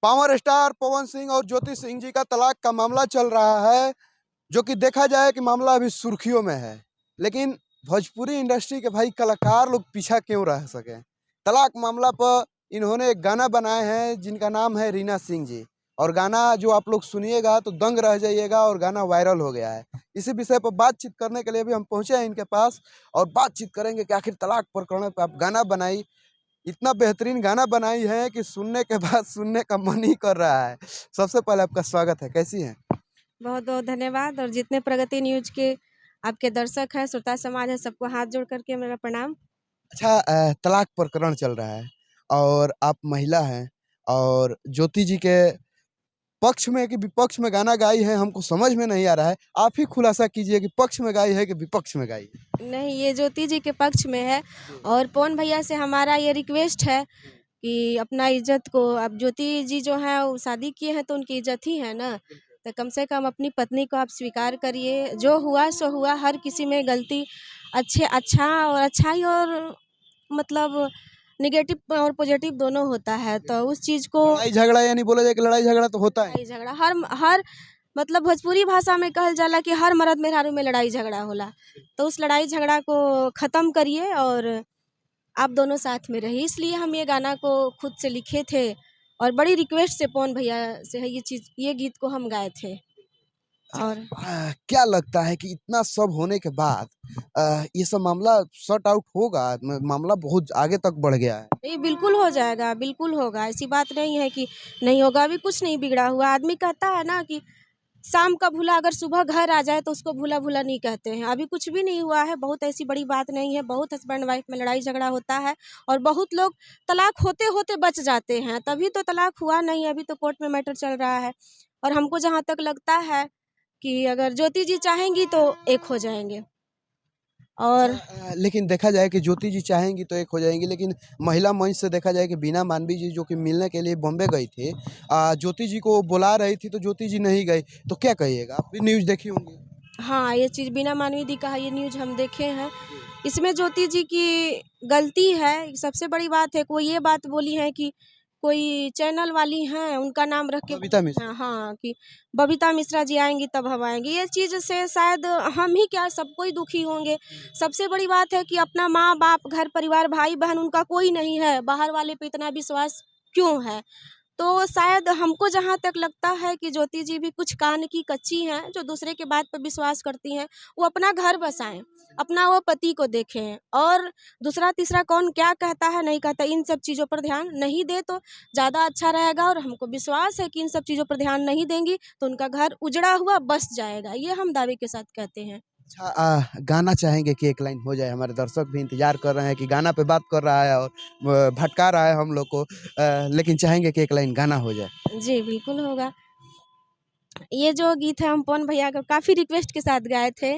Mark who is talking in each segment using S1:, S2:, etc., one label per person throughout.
S1: Power star Pawan Singh और ज्योति सिंह जी का तलाक का मामला चल रहा है, जो कि देखा जाए कि मामला अभी सुर्खियों में है। लेकिन भोजपुरी इंडस्ट्री के भाई कलाकार लोग पीछा क्यों रह सके। तलाक मामला पर इन्होंने एक गाना बनाए हैं जिनका नाम है रीना सिंह जी, और गाना जो आप लोग सुनिएगा तो दंग रह जाइएगा, और गाना वायरल हो गया है। इसी विषय पर बातचीत करने के लिए भी हम पहुंचे हैं इनके पास, और बातचीत करेंगे कि आखिर तलाक प्रकरण पर आप गाना बनाई, इतना बेहतरीन गाना बनाई है कि सुनने के बाद सुनने का मन ही कर रहा है। सबसे पहले आपका स्वागत है, कैसी हैं?
S2: बहुत बहुत धन्यवाद। और जितने प्रगति न्यूज के आपके दर्शक हैं, श्रोता समाज है, सबको हाथ जोड़ करके मेरा प्रणाम।
S1: अच्छा, तलाक प्रकरण चल रहा है और आप महिला हैं, और ज्योति जी के पक्ष में कि विपक्ष में गाना गाई है हमको समझ में नहीं आ रहा है। आप ही खुलासा कीजिए कि पक्ष में गाई है कि विपक्ष में गाई है?
S2: नहीं, ये ज्योति जी के पक्ष में है।
S1: जी।
S2: और पवन भैया से हमारा ये रिक्वेस्ट है कि अपना इज्जत को, अब ज्योति जी जो है वो शादी किए हैं तो उनकी इज्जत ही है ना, तो कम से कम अपनी पत्नी को आप स्वीकार करिए। जो हुआ सो हुआ, हर किसी में गलती अच्छा और अच्छाई और मतलब निगेटिव और पॉजिटिव दोनों होता है, तो उस चीज़ को
S1: लड़ाई झगड़ा, यानी बोला जाए कि लड़ाई झगड़ा तो होता है।
S2: लड़ाई झगड़ा हर हर मतलब भोजपुरी भाषा में कहल जाला कि हर मर्द मेहरारू में लड़ाई झगड़ा होला। तो उस लड़ाई झगड़ा को ख़त्म करिए और आप दोनों साथ में रहिए। इसलिए हम ये गाना को खुद से लिखे थे और बड़ी रिक्वेस्ट से पवन भैया से है ये गीत को हम गाए थे। और
S1: क्या लगता है कि इतना सब होने के बाद ये सब मामला सॉर्ट आउट होगा? मामला बहुत आगे तक बढ़ गया है।
S2: ये बिल्कुल हो जाएगा, बिल्कुल होगा। ऐसी बात नहीं है कि नहीं होगा। अभी कुछ नहीं बिगड़ा हुआ। आदमी कहता है ना कि शाम का भूला अगर सुबह घर आ जाए तो उसको भूला भूला नहीं कहते हैं। अभी कुछ भी नहीं हुआ है, बहुत ऐसी बड़ी बात नहीं है। बहुत हस्बैंड वाइफ में लड़ाई झगड़ा होता है और बहुत लोग तलाक होते होते बच जाते हैं, तभी तो तलाक हुआ नहीं है। अभी तो कोर्ट में मैटर चल रहा है। और हमको जहाँ तक लगता है कि अगर ज्योति जी चाहेंगी तो एक हो जाएंगे। और
S1: लेकिन देखा जाए कि ज्योति जी चाहेंगी तो एक हो जाएंगी, लेकिन महिला मंच से देखा जाए कि बीना मानवी जी जो कि मिलने के लिए बॉम्बे गई थी, ज्योति जी को बुला रही थी तो ज्योति जी नहीं गई, तो क्या कहिएगा? आप भी न्यूज़ देखी होंगी।
S2: हाँ, ये चीज़ बिना मानवी दी का ये न्यूज़ हम देखे हैं। इसमें ज्योति जी की गलती है। सबसे बड़ी बात है, कोई ये बात बोली है कि कोई चैनल वाली हैं उनका नाम रख के
S1: बबीता मिश्रा।
S2: हाँ, कि बबीता मिश्रा जी आएंगी तब हम आएंगे। ये चीज़ से शायद हम ही क्या सब कोई दुखी होंगे। सबसे बड़ी बात है कि अपना माँ बाप, घर परिवार, भाई बहन उनका कोई नहीं है, बाहर वाले पे इतना विश्वास क्यों है? तो शायद हमको जहाँ तक लगता है कि ज्योति जी भी कुछ कान की कच्ची हैं, जो दूसरे के बात पर विश्वास करती हैं। वो अपना घर बसाएं, अपना वो पति को देखें, और दूसरा तीसरा कौन क्या कहता है नहीं कहता, इन सब चीज़ों पर ध्यान नहीं दे तो ज़्यादा अच्छा रहेगा। और हमको विश्वास है कि इन सब चीज़ों पर ध्यान नहीं देंगी तो उनका घर उजड़ा हुआ बस जाएगा। ये हम दावे के साथ कहते हैं।
S1: अच्छा, गाना चाहेंगे कि एक लाइन हो जाए? हमारे दर्शक भी इंतजार कर रहे हैं कि गाना पे बात कर रहा है और भटका रहा है हम लोग को, लेकिन चाहेंगे कि एक लाइन गाना हो जाए।
S2: जी, बिल्कुल होगा। ये जो गीत है हम पवन भैया का काफ़ी रिक्वेस्ट के साथ गाए थे।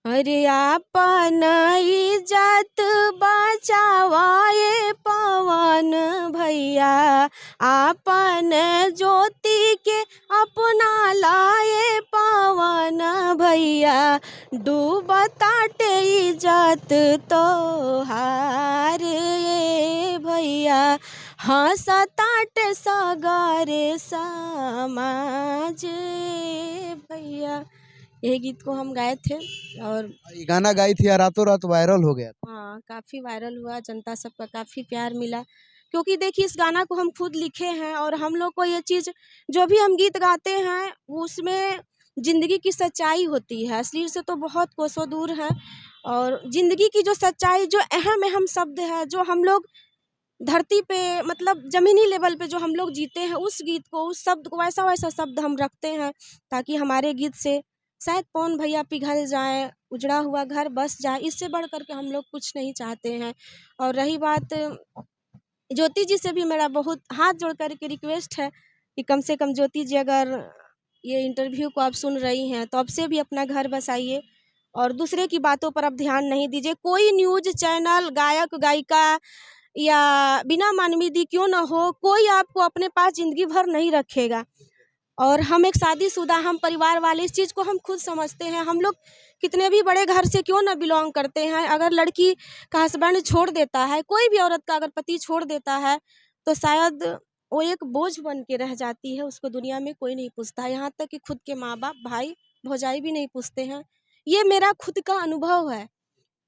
S2: अरे आपन इज्जत बचावाए पवन भैया, आपन ज्योति के अपना लाए पवन भैया, डूबताटे इज्जत तोहार ये भैया, हंसताटे सगरे समाज ये भैया। यही गीत को हम गाए थे। और
S1: ये गाना गाई थी और रातों रात वायरल हो गया।
S2: हाँ, काफ़ी वायरल हुआ, जनता सबका काफ़ी प्यार मिला। क्योंकि देखिए इस गाना को हम खुद लिखे हैं और हम लोग को ये चीज़, जो भी हम गीत गाते हैं उसमें ज़िंदगी की सच्चाई होती है। अश्लील से तो बहुत कोसों दूर है। और ज़िंदगी की जो सच्चाई, जो अहम शब्द है, जो हम लोग धरती पे मतलब ज़मीनी लेवल पे जो हम लोग जीते हैं, उस गीत को, उस शब्द को, वैसा शब्द हम रखते हैं ताकि हमारे गीत से शायद पवन भैया पिघल जाएँ, उजड़ा हुआ घर बस जाए। इससे बढ़ कर के हम लोग कुछ नहीं चाहते हैं। और रही बात, ज्योति जी से भी मेरा बहुत हाथ जोड़ कर के रिक्वेस्ट है कि कम से कम ज्योति जी, अगर ये इंटरव्यू को आप सुन रही हैं तो अब से भी अपना घर बसाइए और दूसरे की बातों पर अब ध्यान नहीं दीजिए। कोई न्यूज़ चैनल, गायक गायिका या बिना मानवीय क्यों ना हो, कोई आपको अपने पास ज़िंदगी भर नहीं रखेगा। और हम एक शादीशुदा, हम परिवार वाले, इस चीज़ को हम खुद समझते हैं। हम लोग कितने भी बड़े घर से क्यों ना बिलोंग करते हैं, अगर लड़की का हस्बैंड छोड़ देता है, कोई भी औरत का अगर पति छोड़ देता है तो शायद वो एक बोझ बन के रह जाती है, उसको दुनिया में कोई नहीं पूछता है, यहाँ तक कि खुद के माँ-बाप, भाई, भौजाई भी नहीं पूछते हैं। ये मेरा खुद का अनुभव है,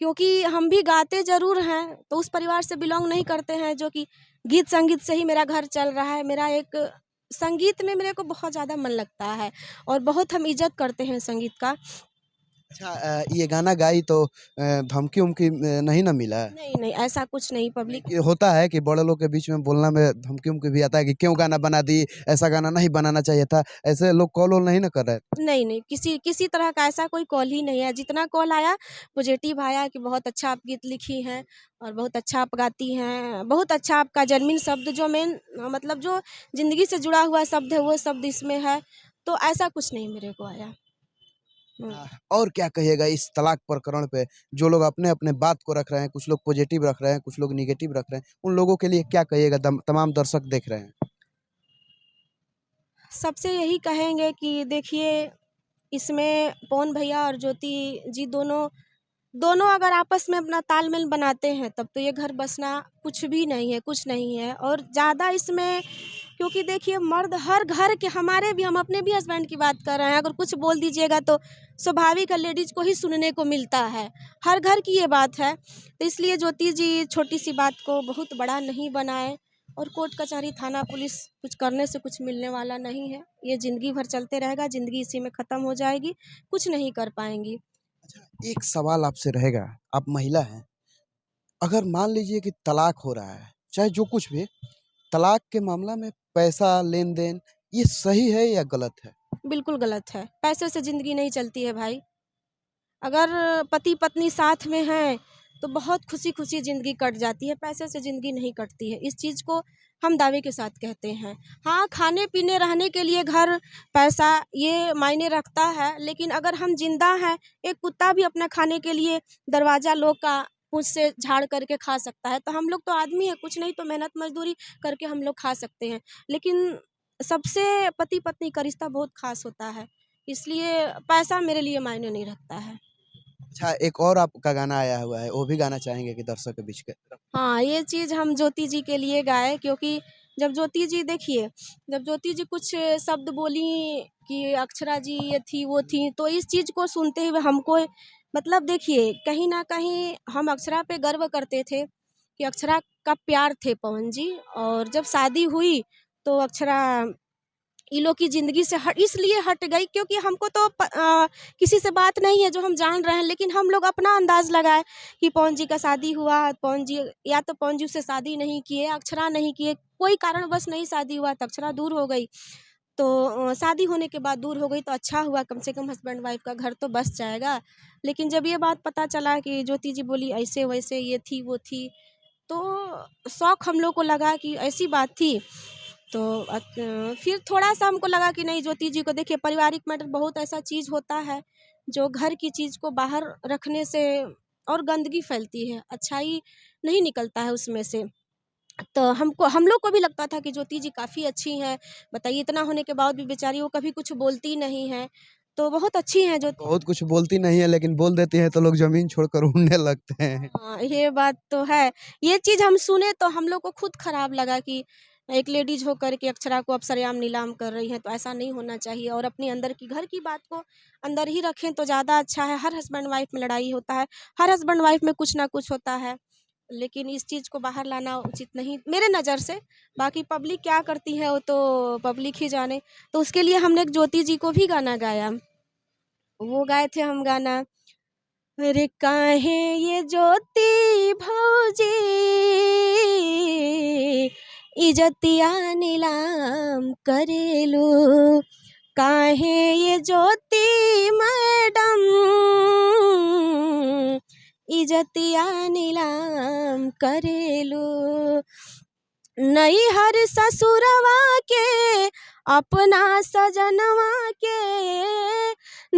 S2: क्योंकि हम भी गाते ज़रूर हैं, तो उस परिवार से बिलॉन्ग नहीं करते हैं जो कि गीत-संगीत से ही मेरा घर चल रहा है। मेरा एक संगीत में मेरे को बहुत ज़्यादा मन लगता है और बहुत हम इज़्ज़त करते हैं संगीत का।
S1: अच्छा ये गाना गाई तो धमकी-वमकी नहीं ना मिला?
S2: नहीं, नहीं, ऐसा कुछ नहीं
S1: नहीं
S2: पब्लिक।
S1: कि होता है कि बड़े लोग के बीच में बोलना में धमकी-वमकी भी आता है कि क्यों गाना बना दी, ऐसा गाना नहीं बनाना चाहिए था, ऐसे लोग कॉल-वॉल नहीं ना कर रहे?
S2: नहीं, नहीं, किसी किसी तरह का ऐसा कोई कॉल ही नहीं है। जितना कॉल आया पॉज़िटिव आया कि बहुत अच्छा आप गीत लिखी हैं और बहुत अच्छा आप गाती हैं। बहुत अच्छा आपका जेन्युइन शब्द जो मेन मतलब जो ज़िंदगी से जुड़ा हुआ शब्द है, वो शब्द इसमें है। तो ऐसा कुछ नहीं मेरे को आया। हुँ।
S1: और क्या कहिएगा इस तलाक प्रकरण पे? जो लोग अपने-अपने बात को रख रहे हैं, कुछ लोग पॉजिटिव रख रहे हैं, कुछ लोग नेगेटिव रख रहे हैं, उन लोगों के लिए क्या कहिएगा तमाम दर्शक देख रहे हैं?
S2: सबसे यही कहेंगे कि देखिए, इसमें पवन भैया और ज्योति जी दोनों दोनों अगर आपस में अपना तालमेल बनाते हैं तब तो ये घर बसना कुछ भी नहीं है, कुछ नहीं है। और ज़्यादा इसमें क्योंकि देखिए मर्द हर घर के हमारे भी हम अपने भी हस्बैंड की बात कर रहे हैं, अगर कुछ बोल दीजिएगा तो स्वाभाविक है लेडीज़ को ही सुनने को मिलता है। हर घर की ये बात है। तो इसलिए ज्योति जी छोटी-सी बात को बहुत बड़ा नहीं बनाएँ और कोर्ट कचहरी, थाना, पुलिस कुछ करने से कुछ मिलने वाला नहीं है। ये ज़िंदगी भर चलते रहेगा, ज़िंदगी इसी में ख़त्म हो जाएगी, कुछ नहीं कर पाएँगी।
S1: एक सवाल आपसे रहेगा, आप महिला हैं, अगर मान लीजिए कि तलाक हो रहा है, चाहे जो कुछ भी, तलाक के मामला में पैसा लेन-देन ये सही है या गलत है?
S2: बिल्कुल गलत है। पैसे से ज़िंदगी नहीं चलती है भाई। अगर पति-पत्नी साथ में हैं, तो बहुत खुशी-खुशी ज़िंदगी कट जाती है, पैसे से ज़िंदगी नहीं कटती है। इस चीज़ को हम दावे के साथ कहते हैं। हाँ, खाने-पीने, रहने के लिए घर, पैसा ये मायने रखता है, लेकिन अगर हम ज़िंदा हैं, एक कुत्ता भी अपना खाने के लिए दरवाज़ा लोग का पूँछ से झाड़ करके खा सकता है। तो हम लोग तो आदमी हैं, कुछ नहीं तो मेहनत मज़दूरी करके हम लोग खा सकते हैं। लेकिन सबसे पति-पत्नी का रिश्ता बहुत ख़ास होता है, इसलिए पैसा मेरे लिए मायने नहीं रखता है।
S1: अच्छा एक और आपका गाना आया हुआ है, वो भी गाना चाहेंगे कि दर्शक के बीच के
S2: हाँ, ये चीज़ हम ज्योति जी के लिए गाए क्योंकि जब ज्योति जी देखिए, जब ज्योति जी कुछ शब्द बोली कि अक्षरा जी ये थी, वो थी, तो इस चीज़ को सुनते हुए हमको मतलब देखिए, कहीं न कहीं हम अक्षरा पे गर्व करते थे कि अक्षरा का प्यार थे पवन जी और जब शादी हुई, तो अक्षरा इन लोग की ज़िंदगी से इसलिए हट गई क्योंकि हमको तो किसी से बात नहीं है जो हम जान रहे हैं, लेकिन हम लोग अपना अंदाज़ लगाए कि पवन जी का शादी हुआ, पवन जी या तो पवन जी उससे शादी नहीं किए, अक्षरा नहीं किए, कोई कारणवश नहीं शादी हुआ तो अक्षरा दूर हो गई। तो शादी होने के बाद दूर हो गई तो अच्छा हुआ, कम से कम हस्बैंड वाइफ का घर तो बस जाएगा। लेकिन जब ये बात पता चला कि ज्योति जी बोली ऐसे-वैसे ये थी, वो थी, तो शौक हम लोग को लगा कि ऐसी बात थी। तो फिर थोड़ा-सा हमको लगा कि नहीं ज्योति जी को देखिए पारिवारिक मैटर बहुत ऐसा चीज़ होता है, जो घर की चीज़ को बाहर रखने से और गंदगी फैलती है, अच्छाई नहीं निकलता है उसमें से। तो हम लोग को भी लगता था कि ज्योति जी काफ़ी अच्छी हैं, बताइए इतना होने के बाद भी बेचारी वो कभी कुछ बोलती नहीं हैं, तो बहुत अच्छी हैं जो।
S1: बहुत कुछ बोलती नहीं है लेकिन बोल देती है तो लोग ज़मीन छोड़कर उड़ने लगते हैं।
S2: हाँ, ये बात तो है। ये चीज़ हम सुने तो हम लोग को खुद खराब लगा कि एक लेडीज़ होकर के अक्षरा को आप सरेआम नीलाम कर रही हैं, तो ऐसा नहीं होना चाहिए और अपने अंदर की घर की बात को अंदर ही रखें तो ज़्यादा अच्छा है। हर हस्बैंड वाइफ में लड़ाई होता है, हर हस्बैंड वाइफ में कुछ ना कुछ होता है, लेकिन इस चीज़ को बाहर लाना उचित नहीं मेरे नज़र से। बाकी पब्लिक क्या करती है वो तो पब्लिक ही जाने। तो उसके लिए हमने एक ज्योति जी को भी गाना गाया। वो गाए थे हम गाना अरे काहे ये ज्योति भौजी इजतिया नीलाम करेलू काहे ये ज्योति मैडम इजतिया नीलाम करेलू नैहर ससुरवा के अपना सजनवा के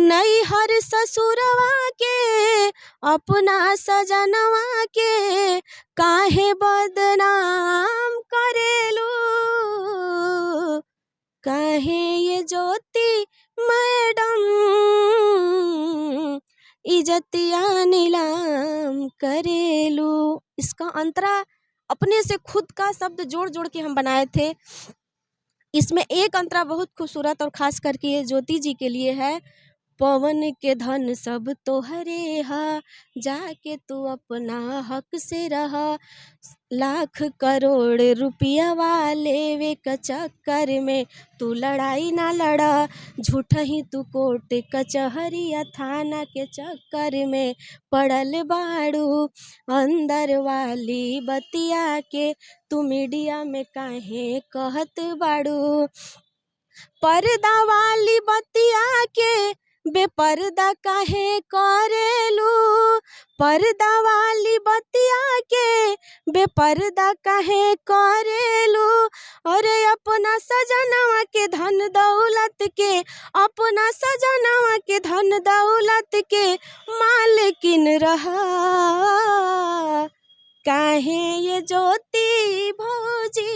S2: नैहर ससुरवा के अपना सजनवा के काहे बदनाम करेलू काहे ये ज्योति मैडम इजतिया नीलाम करेलू। इसका अंतरा अपने से खुद का शब्द जोड़-जोड़ के हम बनाए थे। इसमें एक अंतरा बहुत खूबसूरत और ख़ास करके ये ज्योति जी के लिए है। पवन के धन सब तोहरे हा, जाके तू अपना हक से रहा। लाख करोड़ रुपया वाले के चक्कर में तू लड़ाई ना लड़ा। झूठ ही तू कोर्ट कचहरिया थाना के चक्कर में पड़ल बाड़ू। अंदर वाली बतिया के तू मीडिया में काहे कहत बाड़ू। पर्दा वाली बतिया के बेपर्दा काहे करेलू। पर्दा वाली बतिया के बेपर्दा काहे करेलू। अरे अपना सजनवा के धन दौलत के, अपना सजनवा के धन दौलत के मालकिन रहा। काहे ये ज्योति भौजी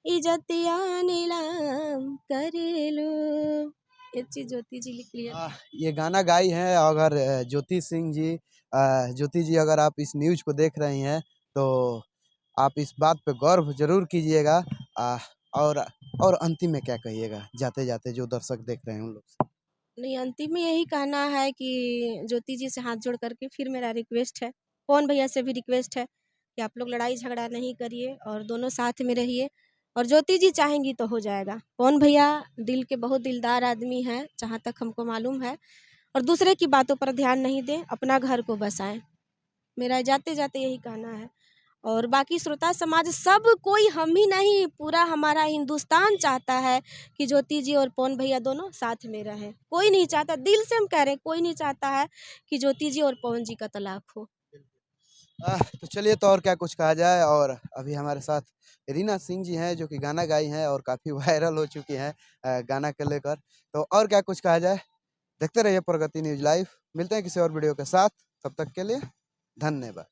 S2: इजतिया नीलाम करेलू। ये चीज ज्योति जी लिख लिया।
S1: ये गाना गाई है। अगर ज्योति सिंह जी, ज्योति जी, अगर आप इस न्यूज को देख रही हैं तो आप इस बात पे गौर जरूर कीजिएगा। और अंतिम में क्या कहिएगा जाते जाते जो दर्शक देख रहे हैं उन लोग से?
S2: नहीं, अंतिम में यही कहना है कि ज्योति जी से हाथ जोड़ करके फिर मेरा रिक्वेस्ट है, पवन भैया से भी रिक्वेस्ट है कि आप लोग लड़ाई झगड़ा नहीं करिए और दोनों साथ में रहिए। और ज्योति जी चाहेंगी तो हो जाएगा। पवन भैया दिल के बहुत दिलदार आदमी हैं, जहाँ तक हमको मालूम है, और दूसरे की बातों पर ध्यान नहीं दें, अपना घर को बसाएं। मेरा जाते जाते यही कहना है। और बाकी श्रोता समाज सब कोई, हम ही नहीं, पूरा हमारा हिंदुस्तान चाहता है कि ज्योति जी और पवन भैया दोनों साथ में रहें। कोई नहीं चाहता, दिल से हम कह रहे हैं, कोई नहीं चाहता है कि ज्योति जी और पवन जी का तलाक हो।
S1: तो चलिए, तो और क्या कुछ कहा जाए। और अभी हमारे साथ रीना सिंह जी हैं जो कि गाना गाई हैं और काफ़ी वायरल हो चुकी हैं गाना को लेकर। तो और क्या कुछ कहा जाए। देखते रहिए प्रगति न्यूज़ लाइव। मिलते हैं किसी और वीडियो के साथ, तब तक के लिए धन्यवाद।